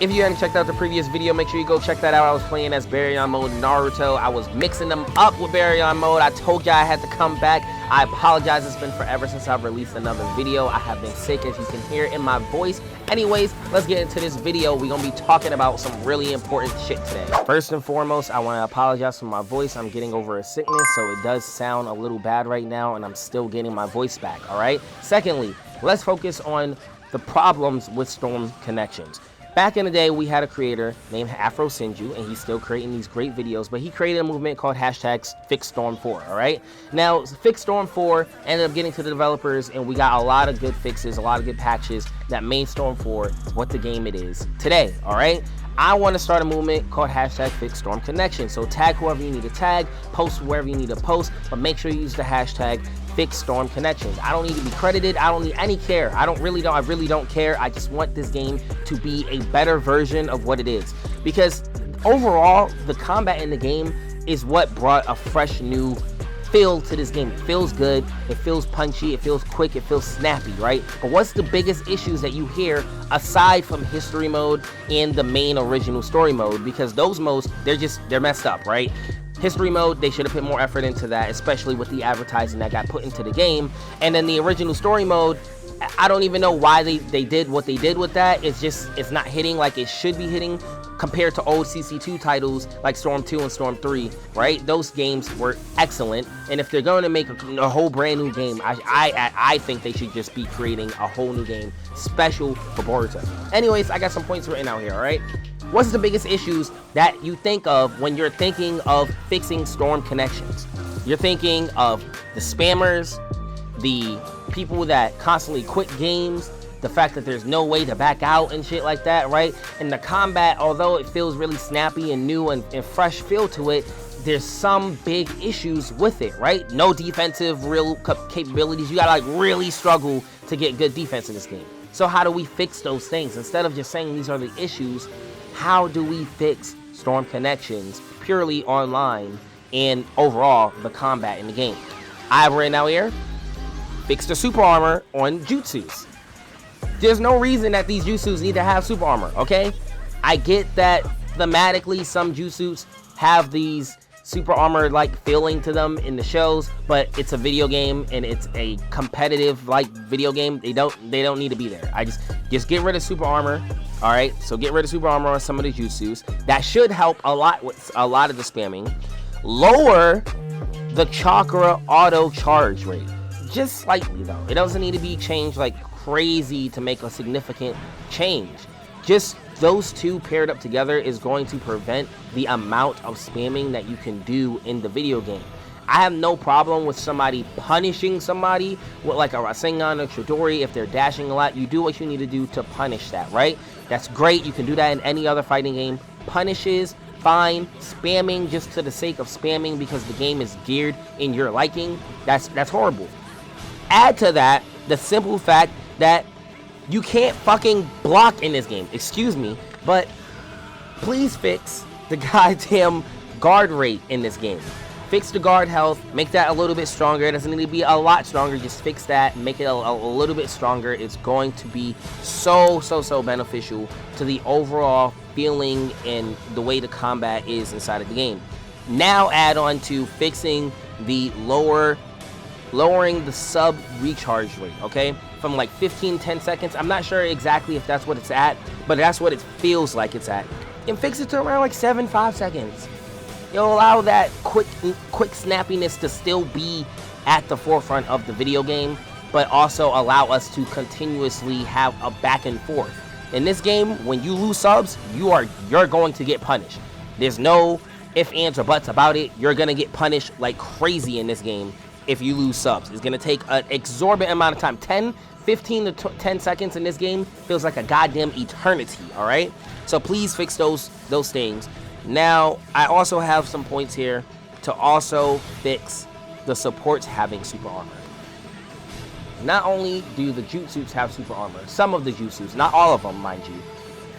If you haven't checked out the previous video, make sure you go check that out. I was playing as Baryon mode Naruto. I was mixing them up with Baryon mode. I told you I had to come back. I apologize. It's been forever since I've released another video. I have been sick, as you can hear in my voice. Anyways, let's get into this video. We're going to be talking about some really important shit today. First and foremost, I want to apologize for my voice. I'm getting over a sickness, so it does sound a little bad right now, and I'm still getting my voice back, all right? Secondly, let's focus on the problems with Storm Connections. Back in the day, we had a creator named Afro Sinju, and he's still creating these great videos, but he created a movement called #FixStorm4, all right? Now, FixStorm4 ended up getting to the developers, and we got a lot of good fixes, a lot of good patches that made Storm 4 what the game it is today, all right? I want to start a movement called #FixStorm Connections. So tag whoever you need to tag, post wherever you need to post, but make sure you use the hashtag #FixStorm Connections. I don't need to be credited. I don't need any care. I really don't care. I just want this game to be a better version of what it is. Because overall, the combat in the game is what brought a fresh new feel to this game. It feels good, it feels punchy, it feels quick, it feels snappy, right? But what's the biggest issues that you hear aside from history mode and the main original story mode? Because those modes, they're messed up, right? History mode, they should have put more effort into that, especially with the advertising that got put into the game. And then the original story mode, I don't even know why they did what they did with that. It's not hitting like it should be hitting compared to old CC2 titles like Storm 2 and Storm 3, right? Those games were excellent, and if they're going to make a whole brand new game, I think they should just be creating a whole new game special for Boruto. Anyways, I got some points written out here, all right? What's the biggest issues that you think of when you're thinking of fixing Storm Connections? You're thinking of the spammers, the people that constantly quit games, the fact that there's no way to back out and shit like that, right? And the combat, although it feels really snappy and new and fresh feel to it, there's some big issues with it, right? No defensive real capabilities. You gotta like really struggle to get good defense in this game. So how do we fix those things? Instead of just saying these are the issues, how do we fix Storm Connections purely online and overall the combat in the game? I have written out here, fix the super armor on jutsus. There's no reason that these jutsus need to have super armor, okay? I get that thematically some jutsus have these super armor like feeling to them in the shows, but it's a video game and it's a competitive like video game. They don't need to be there. I just get rid of super armor. All right, so get rid of super armor on some of the jutsus. That should help a lot with a lot of the spamming. Lower the chakra auto charge rate, just slightly though. It doesn't need to be changed like crazy to make a significant change. Just those two paired up together is going to prevent the amount of spamming that you can do in the video game. I have no problem with somebody punishing somebody with like a Rasengan or Chidori. If they're dashing a lot, you do what you need to do to punish that, right? That's great. You can do that in any other fighting game. Punishes, fine. Spamming just to the sake of spamming because the game is geared in your liking, that's horrible. Add to that the simple fact that you can't fucking block in this game. Excuse me, but please fix the goddamn guard rate in this game. Fix the guard health, make that a little bit stronger. It doesn't need to be a lot stronger, just fix that, make it a little bit stronger. It's going to be so beneficial to the overall feeling and the way the combat is inside of the game. Now add on to fixing the lowering the sub recharge rate, okay? From like 10 seconds. I'm not sure exactly if that's what it's at, but that's what it feels like it's at. And fix it to around like 5 seconds. It'll allow that quick snappiness to still be at the forefront of the video game, but also allow us to continuously have a back and forth. In this game, when you lose subs, you're going to get punished. There's no ifs, ands, or buts about it. You're gonna get punished like crazy in this game if you lose subs. It's gonna take an exorbitant amount of time. 15 to 10 seconds in this game feels like a goddamn eternity, all right? So please fix those things. Now, I also have some points here to also fix the supports having super armor. Not only do the jutsus have super armor, some of the jutsus, not all of them, mind you,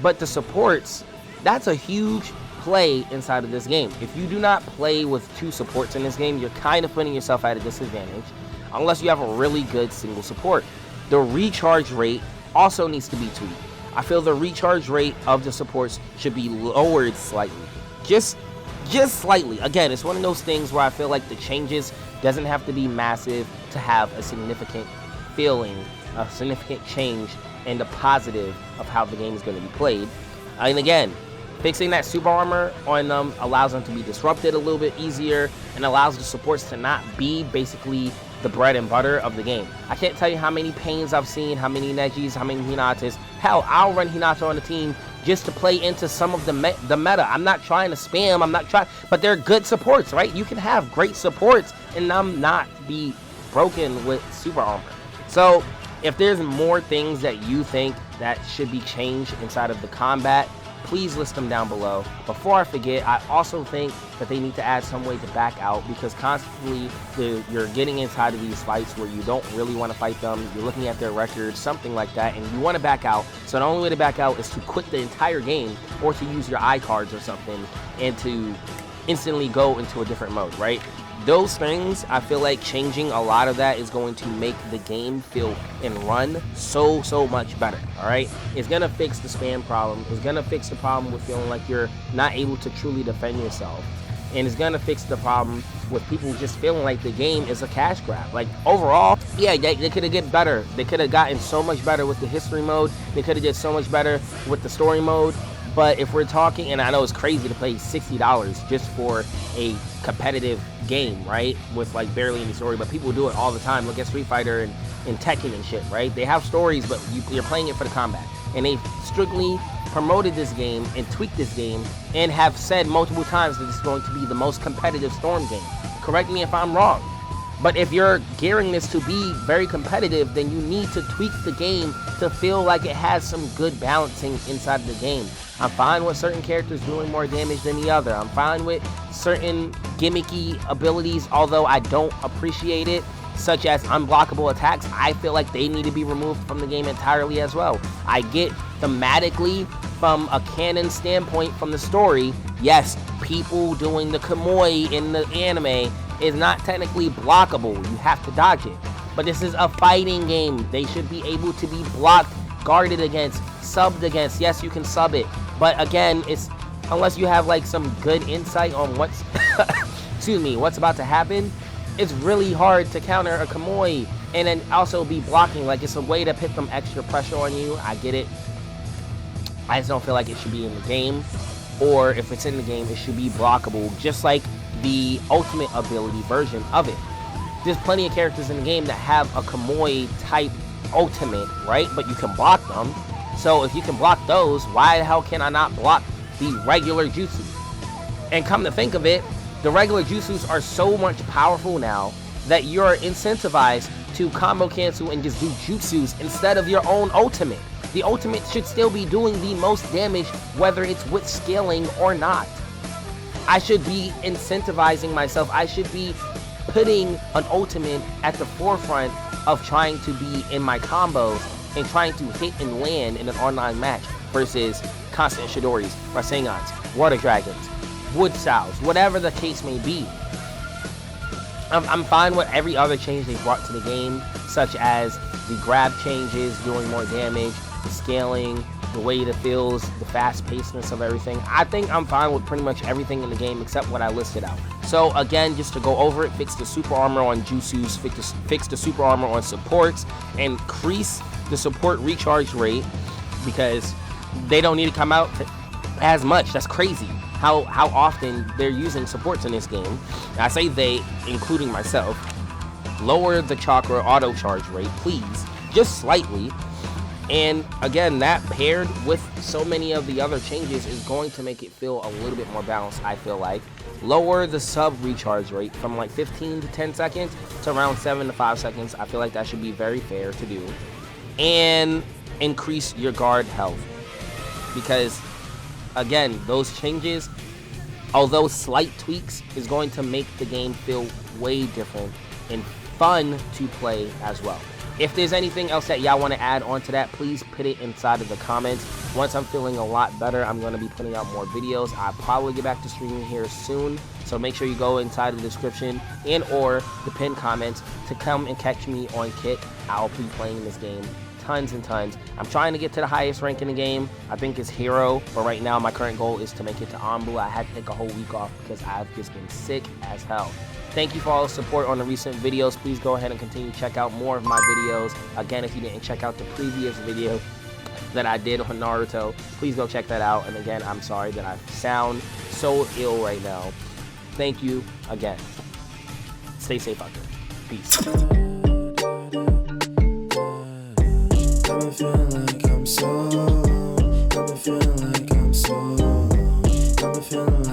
but the supports, that's a huge play inside of this game. If you do not play with two supports in this game, you're kind of putting yourself at a disadvantage unless you have a really good single support. The recharge rate also needs to be tweaked. I feel the recharge rate of the supports should be lowered slightly. Just slightly. Again, it's one of those things where I feel like the changes doesn't have to be massive to have a significant feeling, a significant change in the positive of how the game is going to be played. And again, fixing that super armor on them allows them to be disrupted a little bit easier and allows the supports to not be basically the bread and butter of the game. I can't tell you how many Pains I've seen, how many Nejis, how many Hinatas. Hell, I'll run Hinata on the team just to play into some of the meta. I'm not trying to spam, but they're good supports, right? You can have great supports and not be broken with super armor. So if there's more things that you think that should be changed inside of the combat, please list them down below. Before I forget, I also think that they need to add some way to back out, because constantly you're getting inside of these fights where you don't really want to fight them. You're looking at their record, something like that, and you want to back out. So the only way to back out is to quit the entire game or to use your iCards or something and to instantly go into a different mode, right? Those things, I feel like changing a lot of that is going to make the game feel and run so much better, all right? It's going to fix the spam problem. It's going to fix the problem with feeling like you're not able to truly defend yourself. And it's going to fix the problem with people just feeling like the game is a cash grab. Like, overall, yeah, they could have gotten better. They could have gotten so much better with the history mode. They could have did so much better with the story mode. But if we're talking, and I know it's crazy to pay $60 just for a competitive game, right? With like barely any story, but people do it all the time. Look at Street Fighter and Tekken and shit, right? They have stories, but you're playing it for the combat. And they've strictly promoted this game and tweaked this game and have said multiple times that it's going to be the most competitive Storm game. Correct me if I'm wrong. But if you're gearing this to be very competitive, then you need to tweak the game to feel like it has some good balancing inside of the game. I'm fine with certain characters doing more damage than the other. I'm fine with certain gimmicky abilities, although I don't appreciate it, such as unblockable attacks. I feel like they need to be removed from the game entirely as well. I get thematically, from a canon standpoint from the story, yes, people doing the Kamui in the anime is not technically blockable. You have to dodge it. But this is a fighting game. They should be able to be blocked, guarded against, subbed against. Yes, you can sub it. But again, it's unless you have like some good insight on what's what's about to happen, it's really hard to counter a Kamui and then also be blocking. Like, it's a way to put some extra pressure on you. I get it. I just don't feel like it should be in the game. Or if it's in the game, it should be blockable, just like the ultimate ability version of it. There's plenty of characters in the game that have a Kamui type ultimate, right? But you can block them. So if you can block those, why the hell can I not block the regular jutsu? And come to think of it, the regular jutsus are so much powerful now that you're incentivized to combo cancel and just do jutsus instead of your own ultimate. The ultimate should still be doing the most damage, whether it's with scaling or not. I should be incentivizing myself. I should be putting an ultimate at the forefront of trying to be in my combos and trying to hit and land in an online match versus constant Shidoris, Rasengans, Water Dragons, Wood Styles, whatever the case may be. I'm fine with every other change they brought to the game, such as the grab changes, doing more damage, the scaling, the way it feels, the fast-pacedness of everything. I think I'm fine with pretty much everything in the game except what I listed out. So again, just to go over it, fix the super armor on jutsus, fix the super armor on supports, increase the support recharge rate, because they don't need to come out as much. That's crazy how often they're using supports in this game. I say they, including myself. Lower the chakra auto charge rate, please, just slightly. And again, that paired with so many of the other changes is going to make it feel a little bit more balanced, I feel like. Lower the sub recharge rate from like 15 to 10 seconds to around 7 to 5 seconds. I feel like that should be very fair to do. And increase your guard health. Because, again, those changes, although slight tweaks, is going to make the game feel way different and fun to play as well. If there's anything else that y'all want to add on to that, please put it inside of the comments. Once I'm feeling a lot better, I'm going to be putting out more videos. I'll probably get back to streaming here soon, so make sure you go inside the description and or the pinned comments to come and catch me on Kit. I'll be playing this game tons and tons. I'm trying to get to the highest rank in the game. I think it's Hero, but right now my current goal is to make it to Anbu. I had to take a whole week off because I've just been sick as hell. Thank you for all the support on the recent videos. Please go ahead and continue to check out more of my videos. Again, if you didn't check out the previous video that I did on Naruto, please go check that out. And again, I'm sorry that I sound so ill right now. Thank you again. Stay safe out there. Peace. I'm feeling like I'm so, I'm feeling like I'm so, I'm feeling